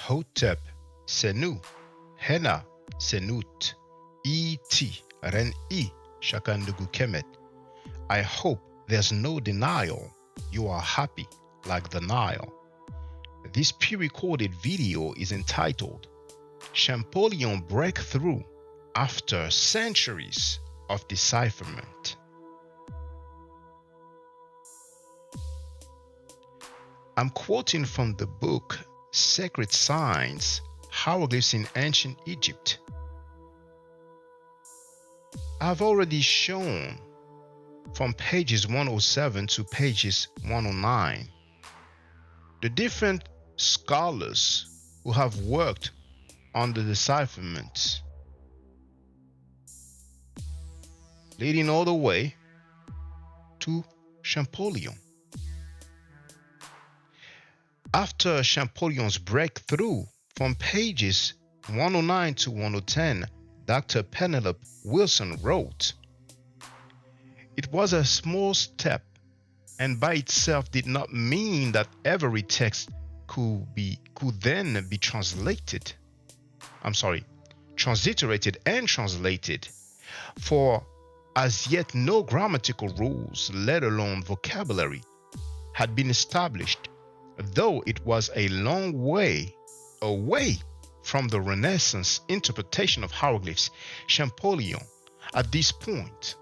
Hotep, Senu, Hena, Senut, Et, Ren-I, Shakandugu Kemet. I hope there's no denial you are happy like the Nile. This pre-recorded video is entitled Champollion Breakthrough After Centuries of Decipherment. I'm quoting from the book Sacred Signs, Hieroglyphs in Ancient Egypt. I've already shown from pages 107 to pages 109 the different scholars who have worked on the decipherment, leading all the way to Champollion. After Champollion's breakthrough from pages 109 to 110, Dr. Penelope Wilson wrote, "It was a small step, and by itself did not mean that every text could then be transliterated and translated, for as yet no grammatical rules, let alone vocabulary, had been established, though it was a long way away from the Renaissance interpretation of hieroglyphs. Champollion, at this point,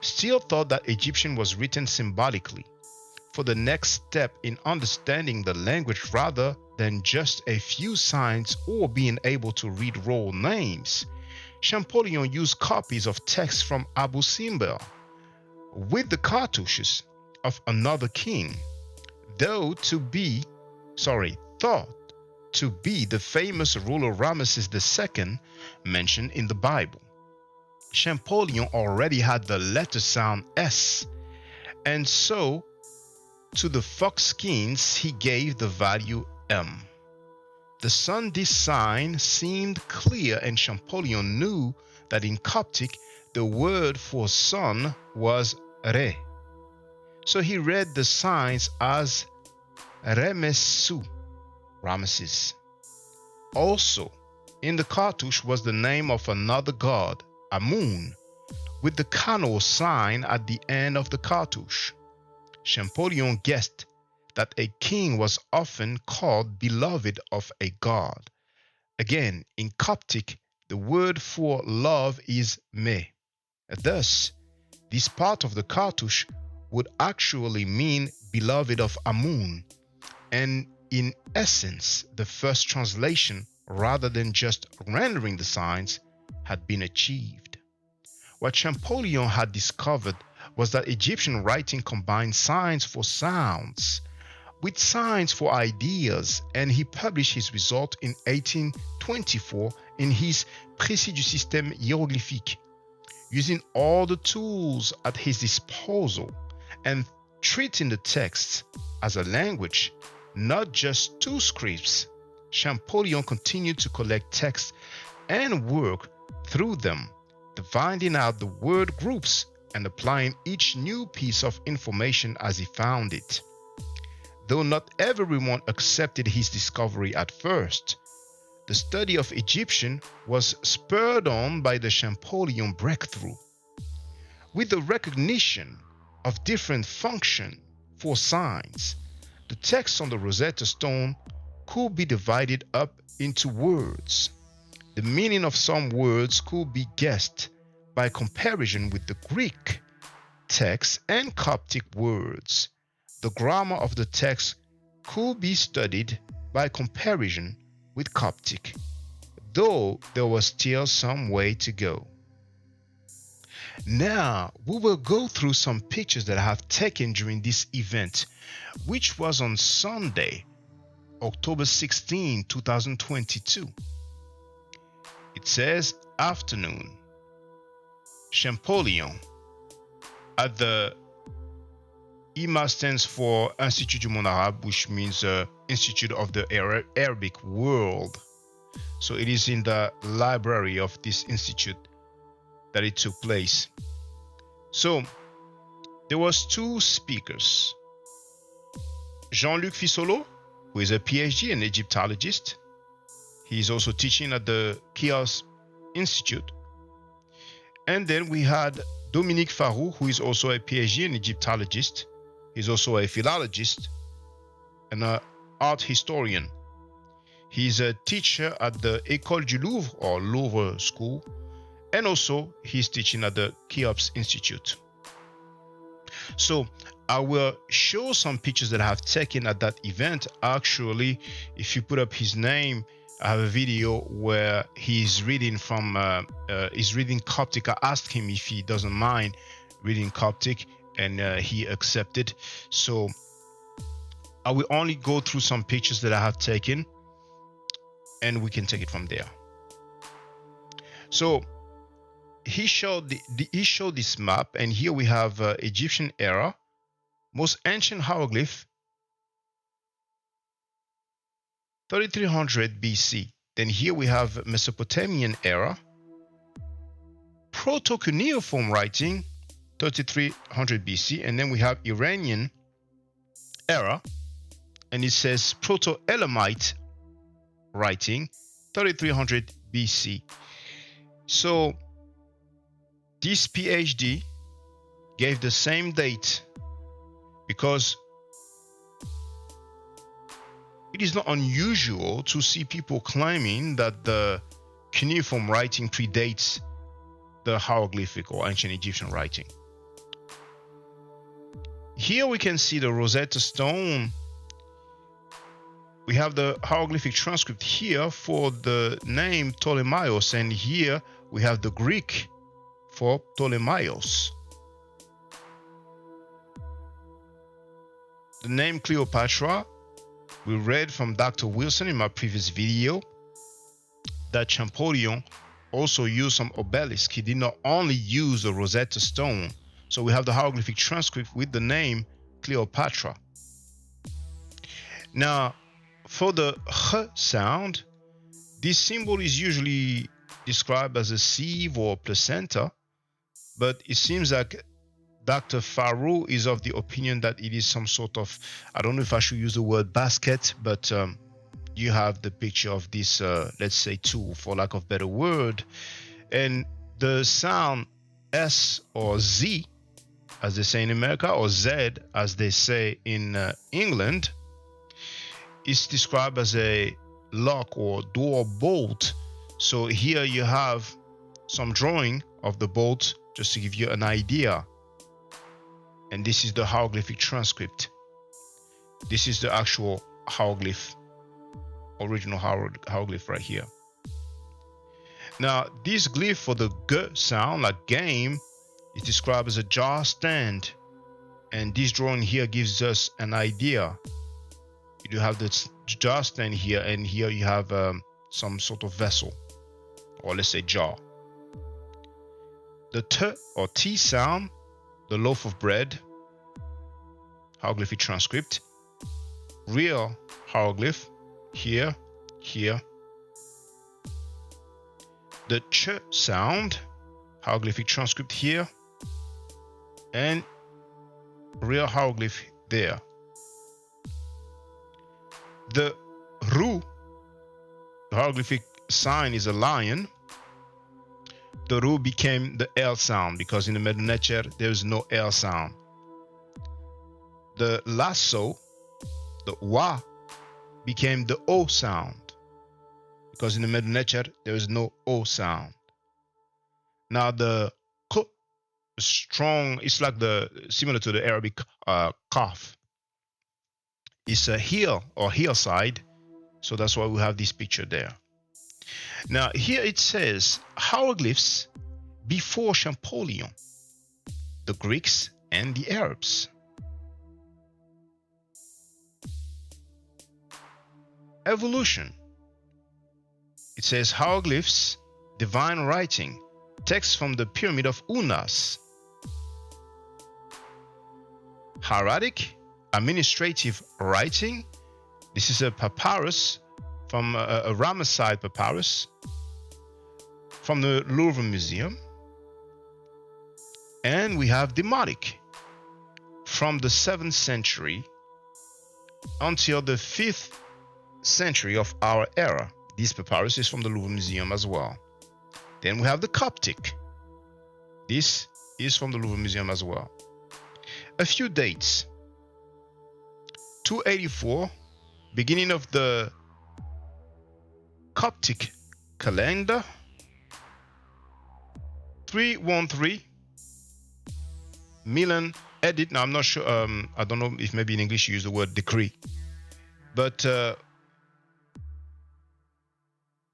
still thought that Egyptian was written symbolically for the next step in understanding the language rather than just a few signs or being able to read royal names. Champollion used copies of texts from Abu Simbel with the cartouches of another king, thought to be the famous ruler Ramesses II mentioned in the Bible. Champollion already had the letter sound S, and so to the fox skins he gave the value M. The Sunday sign seemed clear, and Champollion knew that in Coptic the word for sun was Re. So he read the signs as Ramesses. Also, in the cartouche was the name of another god, Amun, with the Kano sign at the end of the cartouche. Champollion guessed that a king was often called beloved of a god. Again, in Coptic, the word for love is Me. Thus, this part of the cartouche would actually mean beloved of Amun, and in essence, the first translation, rather than just rendering the signs, had been achieved. What Champollion had discovered was that Egyptian writing combined signs for sounds with signs for ideas, and he published his result in 1824 in his Précis du système hiéroglyphique, using all the tools at his disposal and treating the text as a language, not just two scripts. Champollion continued to collect texts and work through them, dividing out the word groups and applying each new piece of information as he found it. Though not everyone accepted his discovery at first, the study of Egyptian was spurred on by the Champollion breakthrough. With the recognition of different function for signs, the text on the Rosetta Stone could be divided up into words. The meaning of some words could be guessed by comparison with the Greek text and Coptic words. The grammar of the text could be studied by comparison with Coptic, though there was still some way to go. Now, we will go through some pictures that I have taken during this event, which was on Sunday, October 16, 2022. It says afternoon. Champollion at the IMA stands for Institut du Monde Arabe, which means Institute of the Arabic World. So it is in the library of this institute that it took place. So there was two speakers. Jean-Luc Fissolo, who is a PhD, an Egyptologist, He's also teaching at the Cheops Institute. And then we had Dominique Farou, who is also a PhD in Egyptologist. He's also a philologist and an art historian. He's a teacher at the École du Louvre, or Louvre School, and also he's teaching at the Cheops Institute. So I will show some pictures that I have taken at that event. Actually, if you put up his name, I have a video where he's reading Coptic. I asked him if he doesn't mind reading Coptic, and he accepted. So I will only go through some pictures that I have taken, and we can take it from there. So he showed this map, and here we have Egyptian era, most ancient hieroglyph, 3300 BC. Then here we have Mesopotamian era, proto-cuneiform writing, 3300 BC, and then we have Iranian era, and it says proto-Elamite writing, 3300 BC. So this PhD gave the same date because it is not unusual to see people claiming that the cuneiform writing predates the hieroglyphic or ancient Egyptian writing. Here we can see the Rosetta Stone. We have the hieroglyphic transcript here for the name Ptolemaios, and here we have the Greek for Ptolemaios. The name Cleopatra, we read from Dr. Wilson in my previous video that Champollion also used some obelisk. He did not only use the Rosetta Stone. So we have the hieroglyphic transcript with the name Cleopatra. Now, for the H sound, this symbol is usually described as a sieve or placenta, but it seems like Dr. Farou is of the opinion that it is some sort of, I don't know if I should use the word basket, but you have the picture of this, let's say tool, for lack of a better word. And the sound S or Z, as they say in America, or Z, as they say in England, is described as a lock or door bolt. So here you have some drawing of the bolt just to give you an idea. And this is the hieroglyphic transcript. This is the actual hieroglyph, original hieroglyph right here. Now, this glyph for the G sound, like game, is described as a jar stand. And this drawing here gives us an idea. You do have the jar stand here, and here you have some sort of vessel, or let's say jar. The T or T sound, the loaf of bread, hieroglyphic transcript, real hieroglyph, here, here. The Ch sound, hieroglyphic transcript here, and real hieroglyph there. The Ru, the hieroglyphic sign, is a lion. The Ru became the L sound because in the Medu Neter there is no L sound. The Lasso, the Wa, became the O sound because in the Medu Neter there is no O sound. Now the K, strong, it's like similar to the Arabic Kaf. It's a heel or heel side, so that's why we have this picture there. Now here it says hieroglyphs before Champollion, the Greeks and the Arabs. Evolution. It says hieroglyphs, divine writing, text from the pyramid of Unas. Hieratic, administrative writing. This is a papyrus from a Ramesside papyrus from the Louvre Museum. And we have demotic from the 7th century until the 5th century of our era. This papyrus is from the Louvre Museum as well. Then we have the Coptic. This is from the Louvre Museum as well. A few dates. 284, beginning of the Coptic calendar. 313, Milan edit. Now I'm not sure, I don't know if maybe in English you use the word decree, but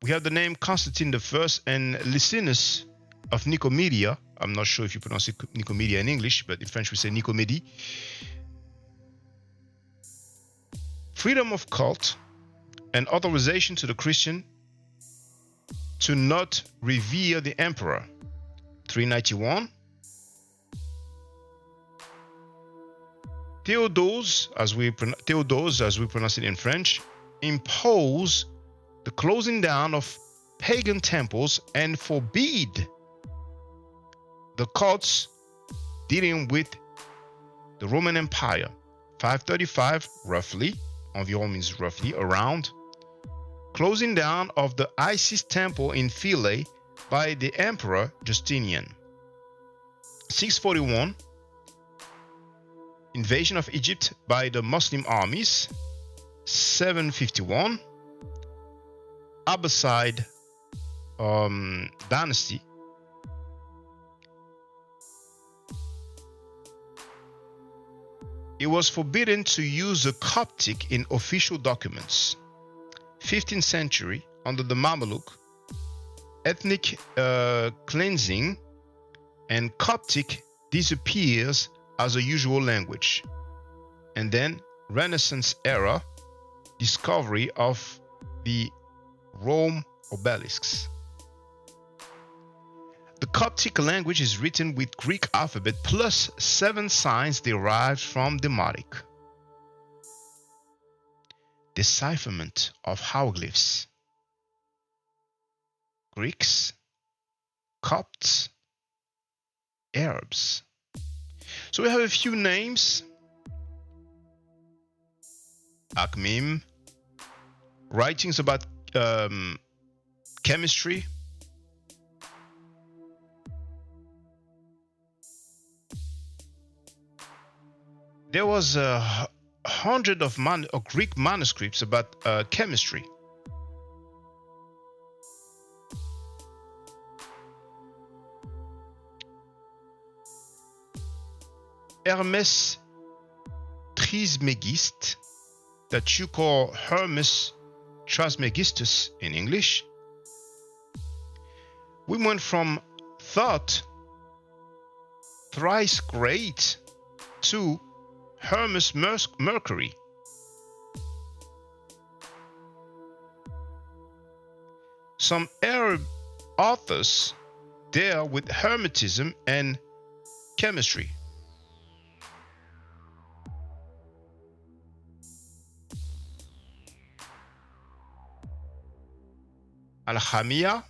we have the name Constantine I and Licinus of Nicomedia. I'm not sure if you pronounce it Nicomedia in English, but in French we say Nicomedie. Freedom of cult and authorization to the Christian to not revere the emperor. 391. Theodose, as we pronounce it in French, impose the closing down of pagan temples and forbid the cults dealing with the Roman Empire. 535, roughly, environ means roughly, around, closing down of the Isis temple in Philae by the Emperor Justinian. 641, invasion of Egypt by the Muslim armies. 751, Abbasid dynasty. It was forbidden to use the Coptic in official documents. 15th century, under the Mameluke, ethnic cleansing and Coptic disappears as a usual language. And then Renaissance era, discovery of the Rome obelisks. The Coptic language is written with Greek alphabet plus 7 signs derived from Demotic. Decipherment of hieroglyphs. Greeks, Copts, Arabs. So we have a few names. Akhmim, writings about chemistry. There was 100 of Greek manuscripts about chemistry. Hermes Trismegistus, that you call Hermes Trismegistus in English. We went from thought thrice great to Hermes Mercury. Some Arab authors deal with Hermetism and chemistry. Alchemia,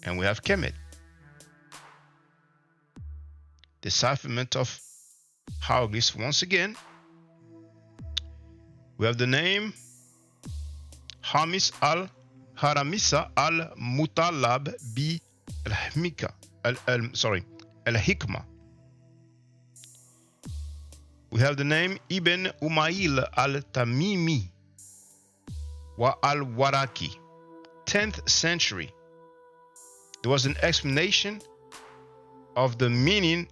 and we have Kemet. Decipherment of hieroglyphs once again. We have the name Hamis al-Haramisa al-Mutalab bi al-Hikmah. We have the name Ibn Umayl al-Tamimi wa al-Waraki. 10th century. There was an explanation of the meaning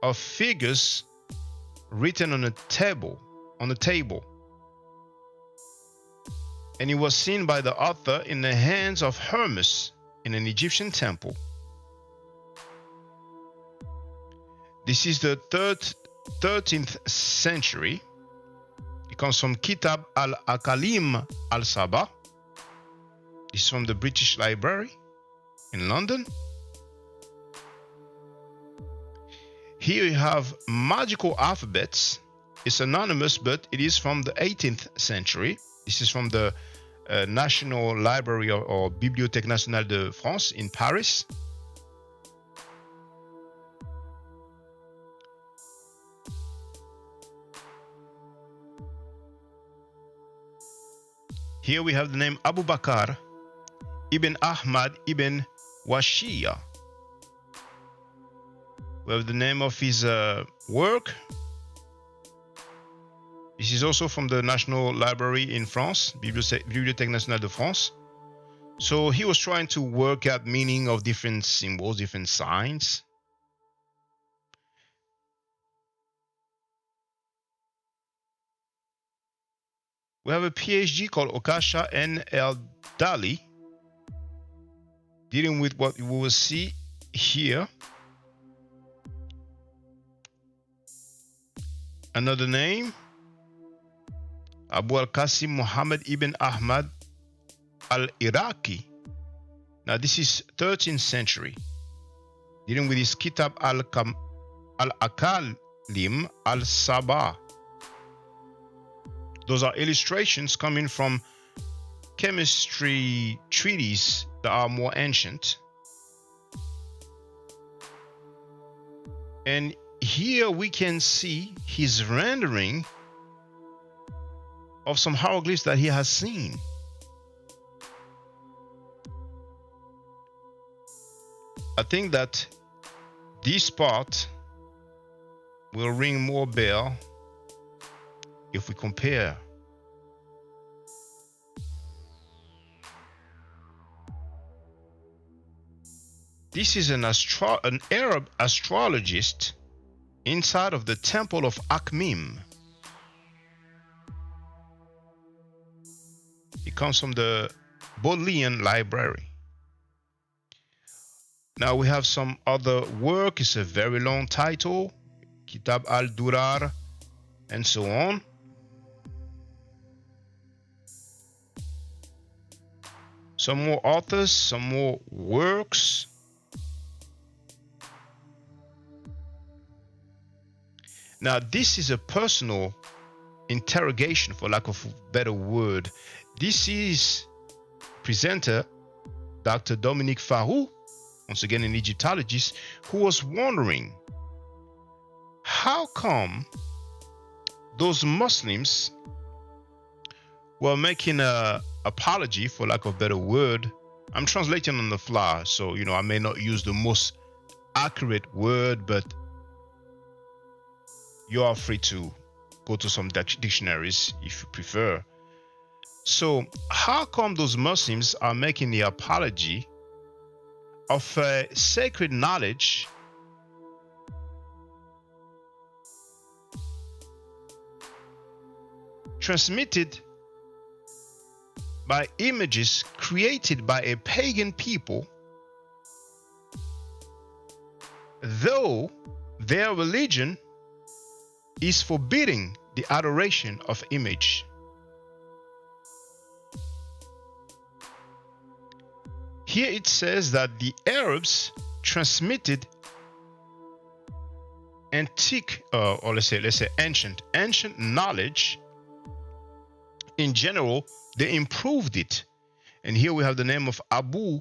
of figures written on a table. And it was seen by the author in the hands of Hermes in an Egyptian temple. This is the 13th century. It comes from Kitab al-Akalim al-Saba. This is from the British Library in London. Here you have magical alphabets. It's anonymous, but it is from the 18th century. This is from the National Library or Bibliothèque Nationale de France in Paris. Here we have the name Abu Bakr ibn Ahmad ibn Washia. We have the name of his work. This is also from the National Library in France, Bibliothèque Nationale de France. So he was trying to work out meaning of different symbols, different signs. We have a PhD called Okasha N. El Dali, dealing with what we will see here. Another name, Abu al-Qasim Muhammad ibn Ahmad al-Iraqi. Now this is 13th century, dealing with his Kitab al-Akalim al-Sabah. Those are illustrations coming from chemistry treatises that are more ancient. And here we can see his rendering of some hieroglyphs that he has seen. I think that this part will ring more bell if we compare. This is an Arab astrologist inside of the temple of Akhmim. It comes from the Bodleian library. Now we have some other work. It's a very long title, Kitab al-Durar, and so on. Some more authors, some more works. Now this is a personal interrogation, for lack of a better word. This is presenter Dr. Dominique Farou, once again an Egyptologist, who was wondering how come those Muslims were making a apology, for lack of a better word. I'm translating on the fly, so I may not use the most accurate word, but you are free to go to some dictionaries if you prefer. So how come those Muslims are making the apology of a sacred knowledge transmitted by images created by a pagan people, though their religion is forbidding the adoration of image? Here it says that the Arabs transmitted antique, or let's say ancient knowledge. In general, they improved it. And here we have the name of Abu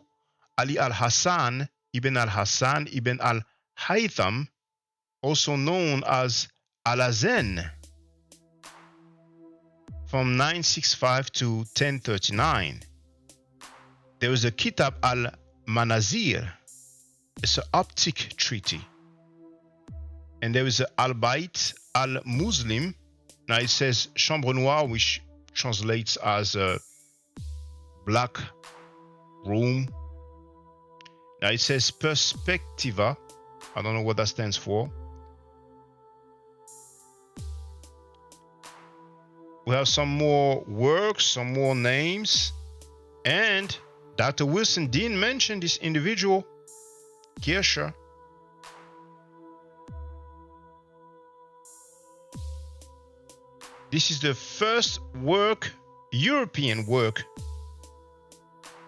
Ali al-Hassan ibn al-Haytham, also known as Al-Azen, from 965 to 1039. There was a Kitab al-Manazir. It's an optic treaty. And there is a Al-Bait al-Muslim. Now it says Chambre Noire, which translates as a black room. Now it says Perspectiva. I don't know what that stands for. We have some more works, some more names, and Dr. Wilson Dean mentioned this individual, Kircher. This is the first work, European work,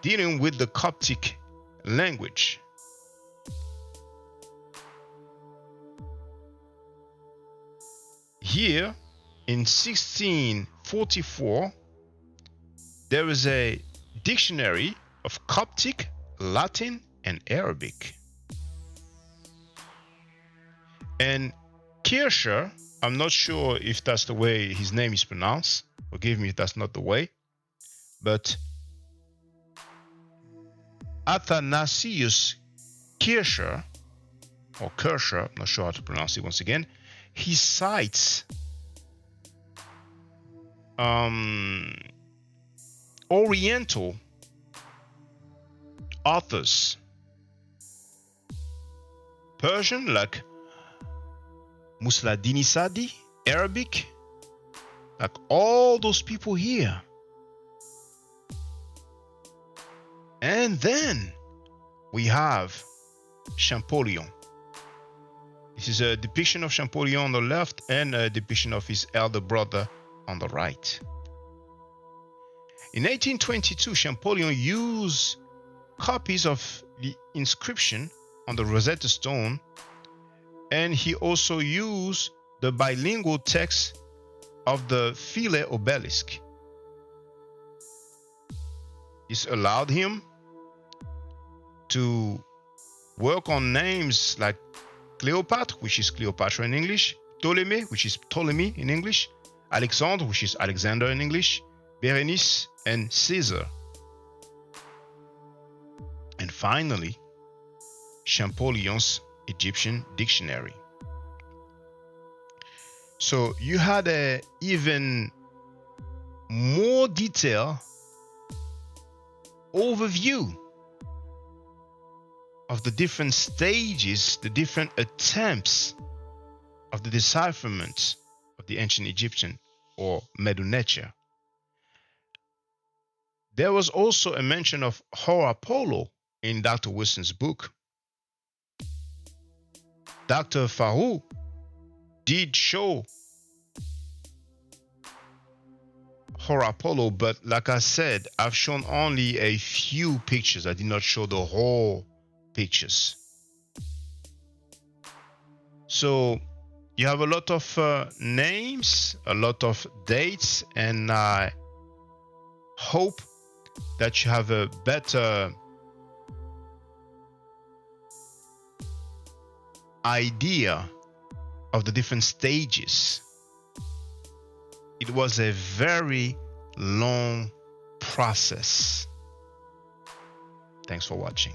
dealing with the Coptic language. Here, in 1644, there is a dictionary of Coptic, Latin, and Arabic. And Kircher, I'm not sure if that's the way his name is pronounced. Forgive me if that's not the way. but Athanasius Kircher, or Kircher, I'm not sure how to pronounce it once again, he cites Oriental authors, Persian like Musladini Sadi, Arabic, like all those people here. And then we have Champollion. This is a depiction of Champollion on the left and a depiction of his elder brother on the right. In 1822, Champollion used copies of the inscription on the Rosetta Stone, and he also used the bilingual text of the Philae obelisk. This allowed him to work on names like Cleopatra, which is Cleopatra in English, Ptolemy, which is Ptolemy in English, Alexandre, which is Alexander in English, Berenice, and Caesar. And finally, Champollion's Egyptian dictionary. So you had a even more detailed overview of the different stages, the different attempts of the decipherment of the ancient Egyptian or Medu-Neter. There was also a mention of Horapollo in Dr. Wilson's book. Dr. Farou did show Horapollo, but like I said, I've shown only a few pictures. I did not show the whole pictures. So you have a lot of names, a lot of dates, and I hope that you have a better idea of the different stages. It was a very long process. Thanks for watching.